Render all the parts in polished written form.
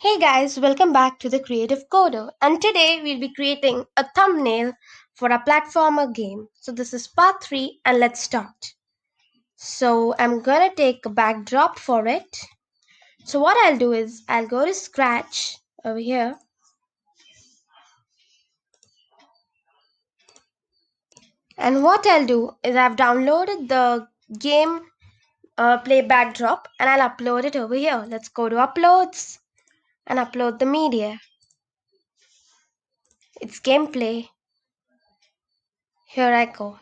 Hey guys, welcome back to the Creative Coder, and today we'll be creating a thumbnail for a platformer game. So this is part 3 and let's start. So I'm gonna take a backdrop for it. So what I'll do is I'll go to Scratch over here and what I'll do is I've downloaded the game play backdrop and I'll upload it over here. Let's go to uploads and upload the media. It's gameplay. Here I go.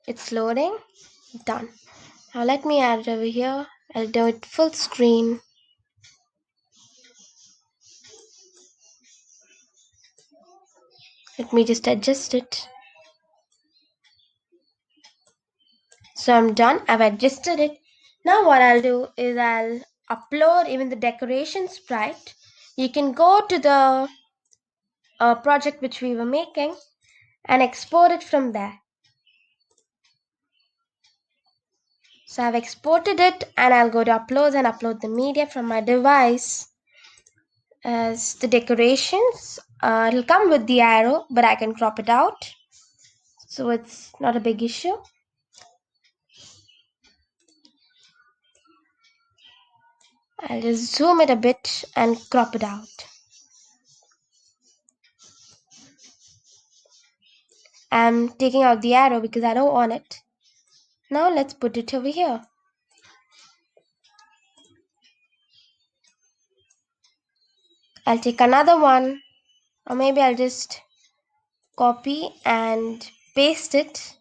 It's loading. Done. Now let me add it over here. I'll do it full screen. Let me just adjust it. So I'm done. I've adjusted it. Now what I'll do is I'll upload even the decoration sprite. You can go to the project which we were making and export it from there. So I've exported it and I'll go to uploads and upload the media from my device as the decorations. It'll come with the arrow, but I can crop it out. So it's not a big issue. I'll just zoom it a bit and crop it out. I'm taking out the arrow because I don't want it. Now let's put it over here. I'll take another one, or maybe I'll just copy and paste it.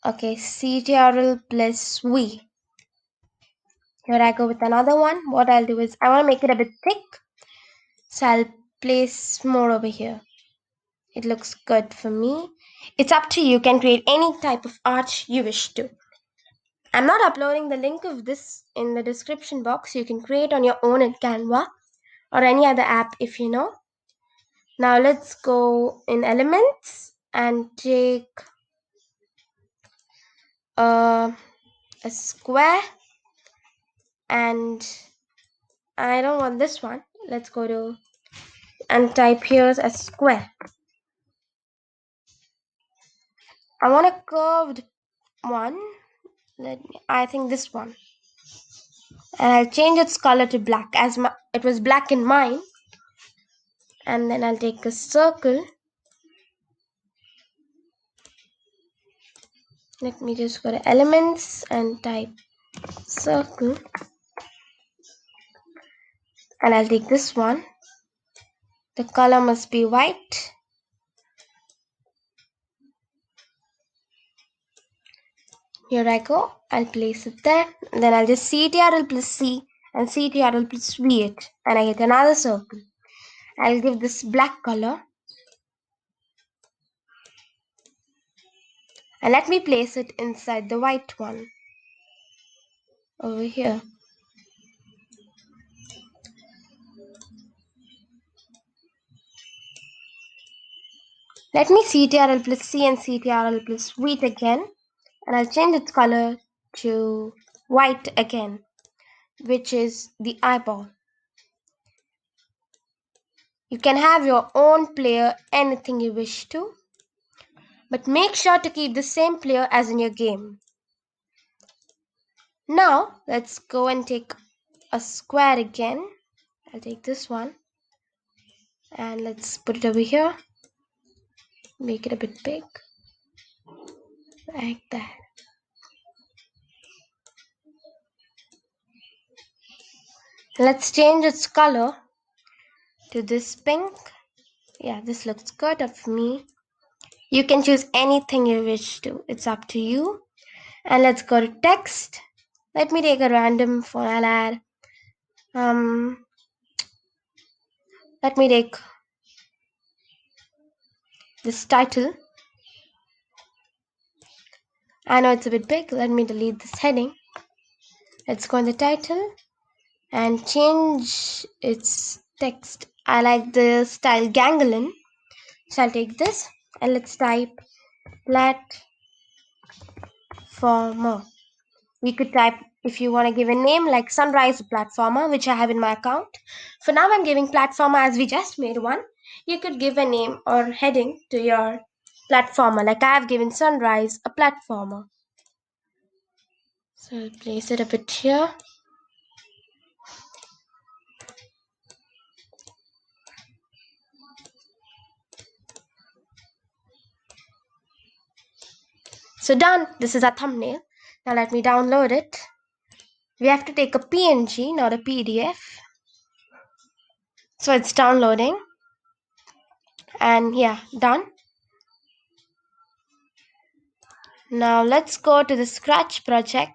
Okay, Ctrl plus V. Here I go with another one. What I'll do is I want to make it a bit thick, so I'll place more over here. It looks good for me. It's up to you. You can create any type of art you wish to. I'm not uploading the link of this in the description box. You can create on your own in Canva or any other app if you know. Now let's go in elements and take a square, and I don't want this one. Let's go to and type here a square. I want a curved one. I think this one. And I'll change its color to black as it was black in mine. And then I'll take a circle. Let me just go to elements and type circle. And I'll take this one. The color must be white. Here I go. I'll place it there. And then I'll just Ctrl plus C and Ctrl plus V it. And I get another circle. I'll give this black color. And let me place it inside the white one. Over here. Let me Ctrl plus C and Ctrl plus V it again. And I'll change its color to white again, which is the eyeball. You can have your own player, anything you wish to, but make sure to keep the same player as in your game. Now let's go and take a square again. I'll take this one and let's put it over here. Make it a bit big, like that. Let's change its color to this pink. Yeah, this looks good of me. You can choose anything you wish to. It's up to you. And let's go to text. Let me take a random font. I'll add. Let me take this title. I know it's a bit big. Let me delete this heading. Let's go in the title and change its text. I like the style ganglion. So I'll take this and let's type platformer. We could type, if you want to give a name like Sunrise Platformer, which I have in my account. For now, I'm giving Platformer as we just made one. You could give a name or heading to your platformer, like I have given Sunrise a platformer. So I'll place it a bit here. So done, this is our thumbnail. Now let me download it. We have to take a PNG, not a PDF. So it's downloading. And yeah, done. Now let's go to the Scratch project.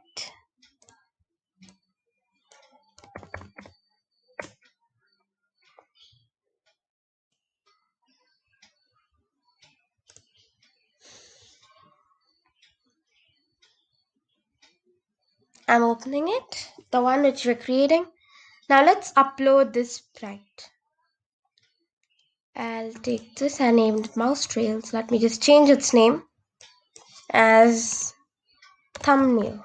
I'm opening it, the one which we're creating. Now let's upload this sprite. I'll take this. I named it Mouse Trails. Let me just change its name as thumbnail.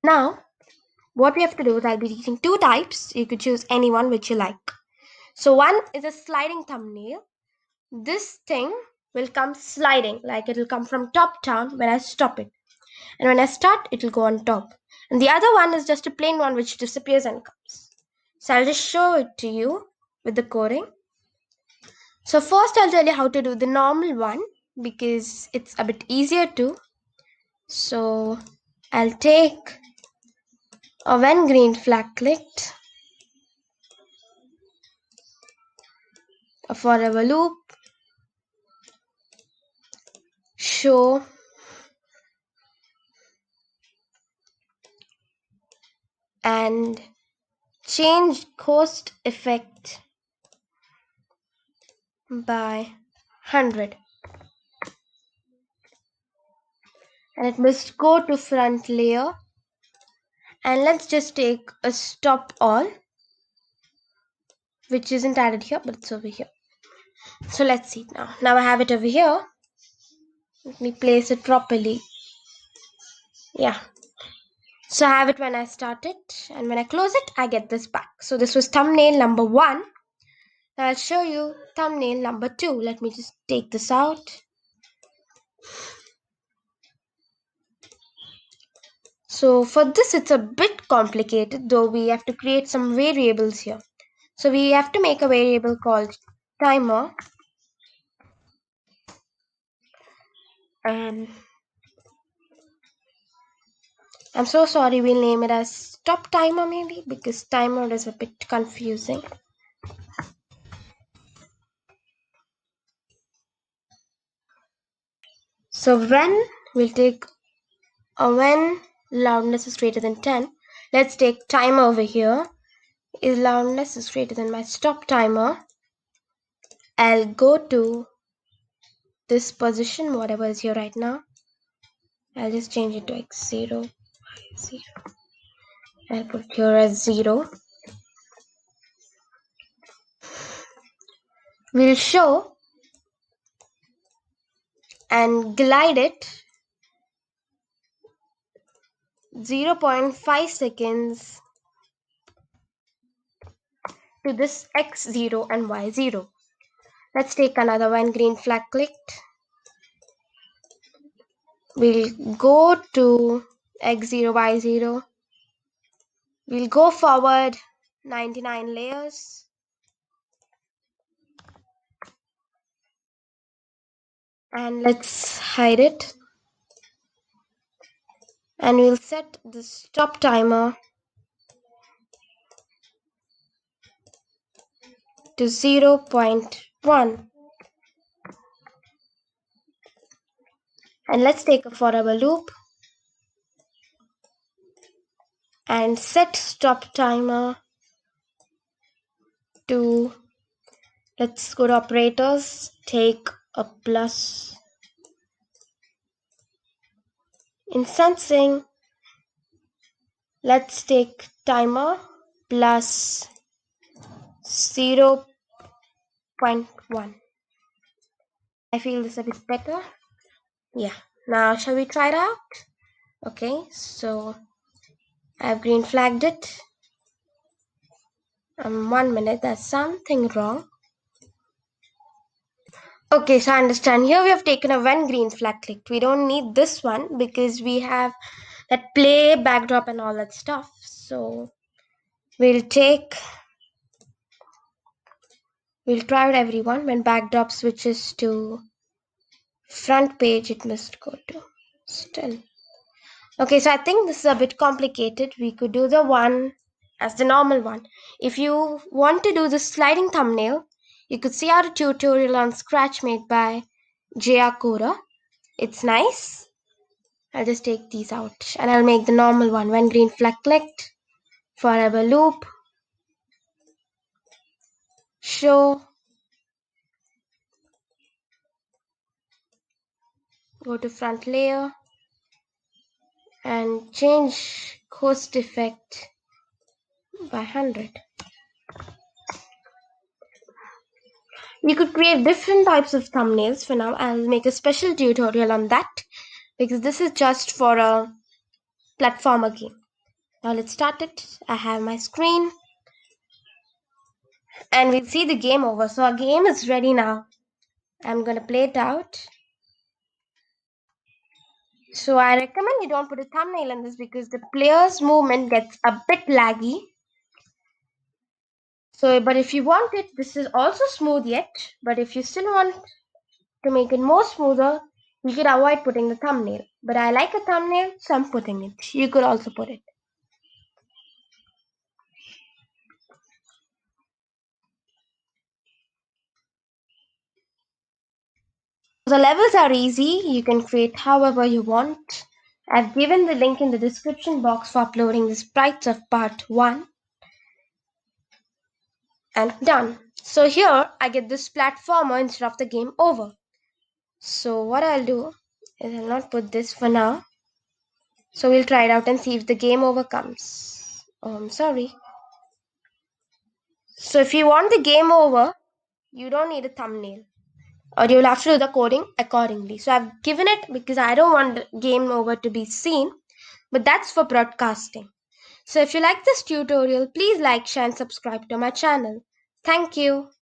Now, what we have to do is I'll be teaching two types. You could choose any one which you like. So one is a sliding thumbnail. This thing will come sliding, like it will come from top down when I stop it. And when I start, it will go on top. And the other one is just a plain one which disappears and comes. So I'll just show it to you with the coding. So first I'll tell you how to do the normal one because it's a bit easier to. So I'll take a when green flag clicked, a forever loop, show, and change coast effect by 100. And it must go to front layer. And let's just take a stop all, which isn't added here, but it's over here. So let's see now. Now I have it over here. Let me place it properly. Yeah. So I have it when I start it, and when I close it, I get this back. So this was thumbnail number 1. Now I'll show you thumbnail number 2. Let me just take this out. So for this, it's a bit complicated, though we have to create some variables here. So we have to make a variable called timer. I'm so sorry, we'll name it as stop timer maybe, because timer is a bit confusing. So when we'll take a when loudness is greater than 10. Let's take timer over here. If loudness is greater than my stop timer, I'll go to this position, whatever is here right now. I'll just change it to x0, y0. I'll put it here as 0. We'll show and glide it 0.5 seconds to this x0 and y0. Let's take another one, green flag clicked. We'll go to x0, y0. We'll go forward 99 layers. And let's hide it. And we'll set the stop timer to 0.1. And let's take a forever loop and set stop timer to, let's go to operators, take a plus. In sensing, let's take timer plus 0.1. I feel this a bit better. Yeah. Now, shall we try it out? Okay, so I've green flagged it. 1 minute, there's something wrong. Okay, so I understand. Here we have taken a when green flag clicked. We don't need this one because we have that play backdrop and all that stuff. So we'll try it everyone. When backdrop switches to front page, it must go to still. Okay, so I think this is a bit complicated. We could do the one as the normal one. If you want to do the sliding thumbnail, you could see our tutorial on Scratch made by Jaya Kora. It's nice. I'll just take these out and I'll make the normal one. When green flag clicked, forever loop, show, go to front layer and change ghost effect by 100. You could create different types of thumbnails. For now, I'll make a special tutorial on that because this is just for a platformer game. Now let's start it. I have my screen and we'll see the game over. So our game is ready now. I'm gonna play it out. So I recommend you don't put a thumbnail in this because the player's movement gets a bit laggy. So, but if you want it, this is also smooth yet. But if you still want to make it more smoother, you could avoid putting the thumbnail. But I like a thumbnail, so I'm putting it. You could also put it. The levels are easy. You can create however you want. I've given the link in the description box for uploading the sprites of part 1. And done. So here I get this platformer instead of the game over. So what I'll do is I'll not put this for now. So we'll try it out and see if the game over comes. Oh, I'm sorry. So if you want the game over, you don't need a thumbnail. Or you'll have to do the coding accordingly. So I've given it because I don't want the game over to be seen. But that's for broadcasting. So if you like this tutorial, please like, share and subscribe to my channel. Thank you.